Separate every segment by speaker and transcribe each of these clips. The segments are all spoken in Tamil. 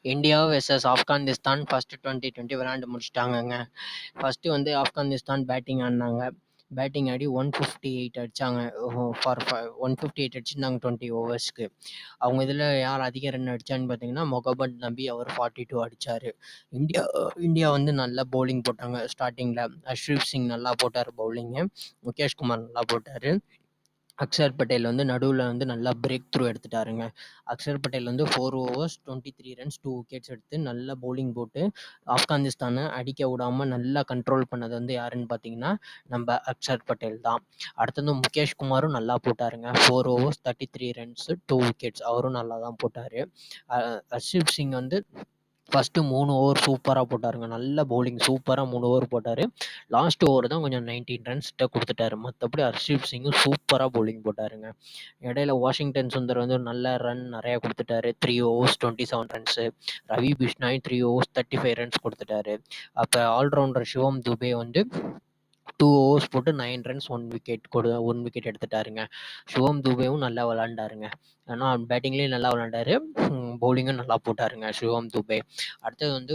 Speaker 1: India versus Afghanistan first twenty விளையாண்டு முடிச்சிட்டாங்கங்க. ஃபர்ஸ்ட் வந்து ஆப்கானிஸ்தான் பேட்டிங் ஆடினாங்க. பேட்டிங் ஆடி 158 அடிச்சாங்க. ஃபார் 158 அடிச்சிருந்தாங்க 20 ஓவர்ஸ்க்கு. அவங்க இதில் யார் அதிக ரன் அடிச்சான்னு பார்த்தீங்கன்னா முகமது நபி, அவர் 42 அடிச்சாரு. இந்தியா இந்தியா வந்து நல்லா பவுலிங் போட்டாங்க. ஸ்டார்டிங்கில் அஷ்ரீப் சிங் நல்லா போட்டார் பவுலிங்கு. முகேஷ் குமார் நல்லா போட்டார். அக்ஷர் பட்டேல் வந்து நடுவில் வந்து நல்லா பிரேக் த்ரூ எடுத்துட்டாருங்க. அக்ஷர் பட்டேல் வந்து 4 ஓவர்ஸ் 23 ரன்ஸ் 2 விக்கெட்ஸ் எடுத்து நல்லா பவுலிங் போட்டு ஆப்கானிஸ்தானை அடிக்க விடாமல் நல்லா கண்ட்ரோல் பண்ணது வந்து யாருன்னு பார்த்தீங்கன்னா நம்ம அக்ஷர் பட்டேல் தான். அடுத்தது முகேஷ் குமாரும் நல்லா போட்டாருங்க. 4 ஓவர்ஸ் 33 ரன்ஸ் 2 விக்கெட்ஸ், அவரும் நல்லா தான் போட்டார். அர்ஷிப் சிங் வந்து ஃபஸ்ட்டு 3 ஓவர் சூப்பராக போட்டாருங்க. நல்ல பவுலிங் சூப்பராக 3 ஓவர் போட்டார். லாஸ்ட் ஓவர் தான் கொஞ்சம் 19 ரன்ஸ் கிட்ட கொடுத்துட்டாரு. மற்றபடி ஹர்ஷீப் சிங்கும் சூப்பராக பவுலிங் போட்டாருங்க. இடையில வாஷிங்டன் சுந்தர் வந்து நல்ல ரன் நிறையா கொடுத்துட்டாரு. 3 overs 27 runs. Ravi Bishnoi 3 overs 35 runs கொடுத்துட்டாரு. அப்போ ஆல்ரவுண்டர் சிவம் துபே வந்து 2 ஓவர்ஸ் போட்டு 9 ரன்ஸ் 1 விக்கெட் எடுத்துட்டாருங்க. சிவம் துபேவும் நல்லா விளாண்டாருங்க. ஆனால் பேட்டிங்லேயும் நல்லா விளாண்டாரு, பவுலிங்கும் நல்லா போட்டாருங்க சிவம் துபே. அடுத்தது வந்து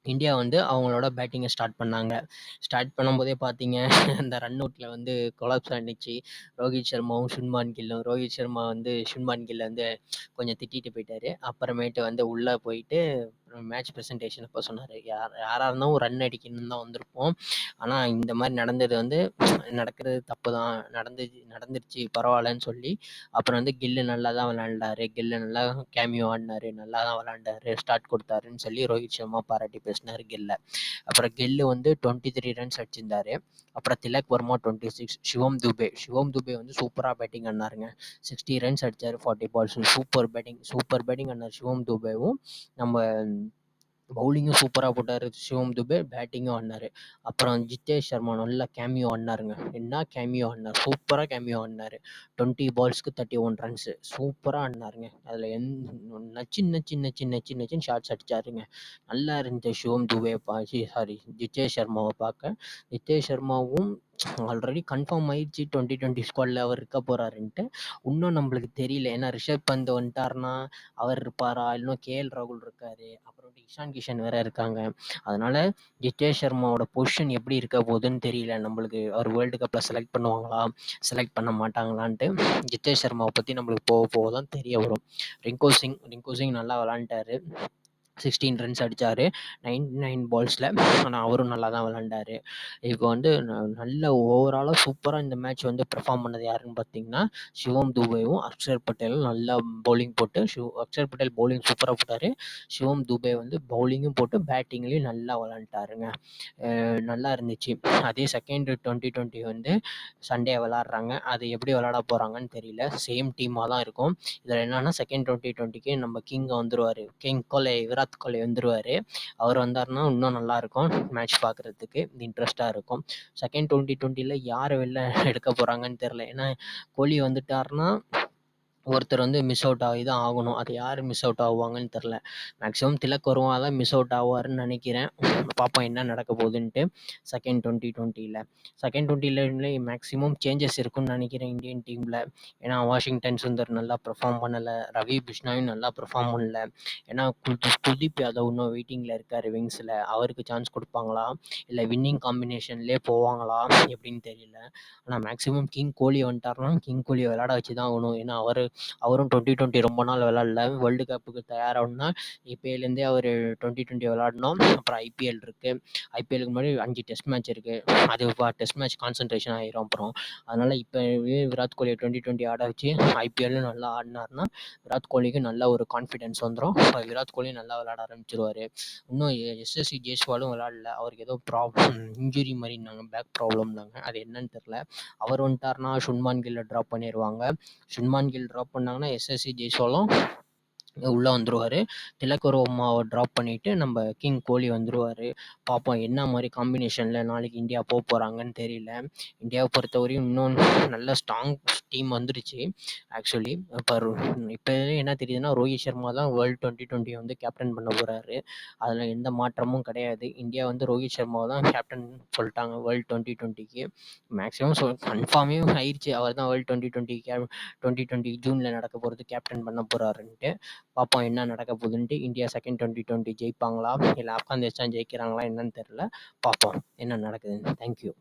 Speaker 1: இந்தியா வந்து அவங்களோட பேட்டிங்கை ஸ்டார்ட் பண்ணாங்க. ஸ்டார்ட் பண்ணும்போதே பார்த்தீங்க அந்த ரன் அவுட்டில் வந்து கொலாப்ஸ் ஆனிச்சு. ரோஹித் சர்மாவும் சுப்மான் கில்லும். ரோஹித் சர்மா வந்து சுப்மான் கில்லை வந்து கொஞ்சம் திட்டிட்டு போயிட்டாரு. அப்புறமேட்டு வந்து உள்ளே போயிட்டு மேட்ச் ப்ரெசன்டேஷன் அப்போ சொன்னார், யாராக இருந்தாலும் ரன் அடிக்கணும்னு தான் வந்திருப்போம். ஆனால் இந்த மாதிரி நடந்தது வந்து நடக்கிறது தப்பு தான், நடந்துருச்சு பரவாயில்லன்னு சொல்லி அப்புறம் வந்து கில்லு நல்லா தான் விளாண்டாரு. கில்லு நல்லா கேமியோ ஆடினாரு, நல்லா தான் விளாண்டாரு, ஸ்டார்ட் கொடுத்தாருன்னு சொல்லி ரோஹித் சர்மா பாராட்டி பேசினார் கில்லை. அப்புறம் கில்லு வந்து 23 ரன்ஸ் அடிச்சிருந்தாரு. அப்புறம் திலக் வர்மா 26. சிவம் துபே வந்து சூப்பராக பேட்டிங் ஆடினாருங்க. 60 ரன்ஸ் அடித்தார் 40 பால்ஸ். சூப்பர் பேட்டிங் ஆடினார் சிவம் துபேவும். நம்ம பவுலிங்கும் சூப்பராக போட்டார் சிவம் துபே, பேட்டிங்கும் ஆடினார். அப்புறம் ஜித்தேஷ் சர்மா நல்லா கேமியோ ஆடினாருங்க. என்ன கேமியோ ஆடினார், சூப்பராக கேமியோ ஆடினார். 20 பால்ஸ்க்கு 31 ரன்ஸு சூப்பராக ஆடினாருங்க. அதில் நச்சின்னு ஷாட்ஸ் அடித்தாருங்க. நல்லா இருந்துச்சு சிவம் துபே ஜித்தேஷ் சர்மாவை பார்க்க. ஜித்தேஷ் சர்மாவும் ஆல்ரெடி கன்ஃபார்ம் ஆயிடுச்சு 2020 ஸ்குவாடில் அவர் இருக்க போகிறாருன்ட்டு. இன்னும் நம்மளுக்கு தெரியல. ஏன்னா ரிஷப் பந்த் வந்துட்டாருன்னா அவர் இருப்பாரா, இன்னும் கேஎல் ராகுல் இருக்காரு, அப்புறம் இஷான் கிஷன் வேற இருக்காங்க. அதனால ஜித்தேஷ் சர்மாவோட பொசிஷன் எப்படி இருக்க போகுதுன்னு தெரியல நம்மளுக்கு. அவர் வேர்ல்டு கப்பில் செலக்ட் பண்ணுவாங்களா, செலக்ட் பண்ண மாட்டாங்களான்ட்டு. ஜித்தேஷ் சர்மாவை பற்றி நம்மளுக்கு போக தான் தெரிய வரும். ரிங்கு சிங் நல்லா விளாண்டாரு. 16 ரன்ஸ் அடித்தார் 99 பால்ஸில். ஆனால் அவரும் நல்லா தான் விளாண்டாரு. இப்போ வந்து நல்ல ஓவராலாக சூப்பராக இந்த மேட்ச் வந்து பெர்ஃபார்ம் பண்ணது யாருன்னு பார்த்தீங்கன்னா சிவம் துபேவும் அக்ஷர் பட்டேலும் நல்லா பவுலிங் போட்டு. அக்ஷர் பட்டேல் பவுலிங் சூப்பராக போட்டார். சிவம் துபே வந்து பவுலிங்கும் போட்டு பேட்டிங்லேயும் நல்லா விளாண்டாருங்க. நல்லா இருந்துச்சு. அதே செகண்ட் 2020 வந்து சண்டே விளாட்றாங்க. அது எப்படி விளாட போகிறாங்கன்னு தெரியல. சேம் டீமாக தான் இருக்கும். இதில் என்னன்னா செகண்ட் 2020க்கு நம்ம கிங் வந்துருவார். விராட் கோலி வந்துருவார். அவர் வந்தாருன்னா இன்னும் நல்லாயிருக்கும், மேட்ச் பார்க்குறதுக்கு இன்ட்ரெஸ்ட்டாக இருக்கும். செகண்ட் 2020ல் யார் வெளில எடுக்க போகிறாங்கன்னு தெரில. ஏன்னா கோலி வந்துட்டாருன்னா ஒருத்தர் வந்து மிஸ் அவுட் ஆகி தான் ஆகணும். அது யார் மிஸ் அவுட் ஆகுவாங்கன்னு தெரில. மேக்ஸிமம் திலக் வருவா தான் மிஸ் அவுட் ஆவார்னு நினைக்கிறேன். பார்ப்போம் என்ன நடக்க போகுதுன்ட்டு. செகண்ட் 2020ல் மேக்ஸிமம் சேஞ்சஸ் இருக்குன்னு நினைக்கிறேன் இந்தியன் டீமில். ஏன்னா வாஷிங்டன் சுந்தர் நல்லா பெர்ஃபார்ம் பண்ணலை, ரவி பிஷ்னாயும் நல்லா பெர்ஃபார்ம் பண்ணல. ஏன்னா குல்தீப் யாதவ் இன்னும் வெயிட்டிங்கில் இருக்கார் விங்ஸில். அவருக்கு சான்ஸ் கொடுப்பாங்களா, இல்லை வின்னிங் காம்பினேஷன்லேயே போவாங்களா எப்படின்னு தெரியல. ஆனால் மேக்ஸிமம் கிங் கோலி வந்துட்டார்னா கிங் கோலியை விளையாட வச்சு தான் ஆகணும். ஏன்னா அவரும் 2020 ரொம்ப நாள் விளாட்ல. வேர்ல்டு கப்புக்கு தயாராகணும்னா இப்போலேருந்தே அவர் 2020 விளாடணும். அப்புறம் ஐபிஎல் இருக்குது. ஐபிஎலுக்கு முன்னாடி 5 டெஸ்ட் மேட்ச் இருக்குது. அது டெஸ்ட் மேட்ச் கான்சன்ட்ரேஷன் ஆகிரும். அப்புறம் அதனால் இப்போவே விராட் கோலியை 2020 ஆட வச்சு ஐபிஎல்லும் நல்லா ஆடினார்னா விராட் கோலிக்கு நல்ல ஒரு கான்ஃபிடென்ஸ் வந்துடும். விராட் கோலி நல்லா விளாட ஆரம்பிச்சிருவார். இன்னும் எஸ்எஸ்சி ஜெய்ஸ்வாலும் விளாடல. அவருக்கு ஏதோ இன்ஜுரி மாதிரினாங்க, பேக் ப்ராப்ளம்னாங்க. அது என்னன்னு தெரில. அவர் வந்துட்டார்னா சுப்மான் கில்லை ட்ராப் பண்ணிடுவாங்க. சுப்மான் கில் ட்ராப் பண்ணாங்கன்னா எஸ்எஸ்சி ஜெய்ஸ்வாலும் உள்ளே வந்துடுவார். திலக் வர்மாவை ட்ராப் பண்ணிவிட்டு நம்ம கிங் கோலி வந்துடுவார். பார்ப்போம் என்ன மாதிரி காம்பினேஷனில் நாளைக்கு இந்தியா போக போகிறாங்கன்னு தெரியல. இந்தியாவை பொறுத்தவரையும் இன்னும் நல்ல ஸ்ட்ராங் டீம் வந்துடுச்சு. ஆக்சுவலி இப்போ என்ன தெரியுதுன்னா ரோஹித் சர்மா தான் வேர்ல்டு 2020 வந்து கேப்டன் பண்ண போகிறாரு. அதில் எந்த மாற்றமும் கிடையாது. இந்தியா வந்து ரோஹித் சர்மாவை தான் கேப்டன் சொல்லிட்டாங்க வேர்ல்டு 2020க்கு. மேக்ஸிமம் கன்ஃபார்மே ஆயிடுச்சு அவர் தான் வேர்ல்டு 2020 ஜூனில் நடக்க போகிறது கேப்டன் பண்ண போகிறாருன்ட்டு. பார்ப்போம் என்ன நடக்க போகுதுன்ட்டு. India second T20 ஜெயிப்பாங்களா? இல்ல ஆப்கானிஸ்தான் ஜெயிக்கிறாங்களா என்னன்னு தெரியல. பார்ப்போம் என்ன நடக்குதுன்னு. Thank you.